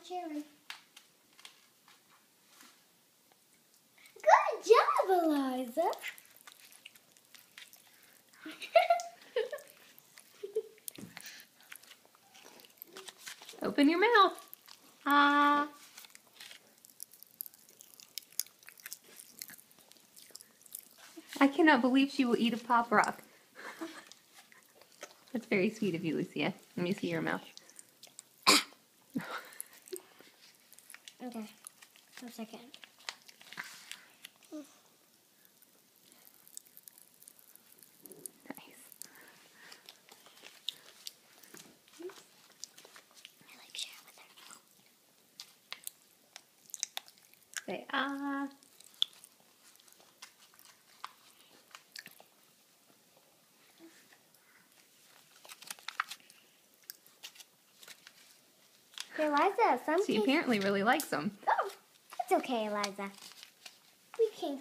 cherry. Good job, Eliza. Open your mouth. Ah. I cannot believe she will eat a Pop Rock. That's very sweet of you, Lucia. Let me see your mouth. Okay, 1 second. Nice. I like share with her. Say ah. Okay, Eliza, some She apparently really likes them. Oh, it's okay, Eliza. We can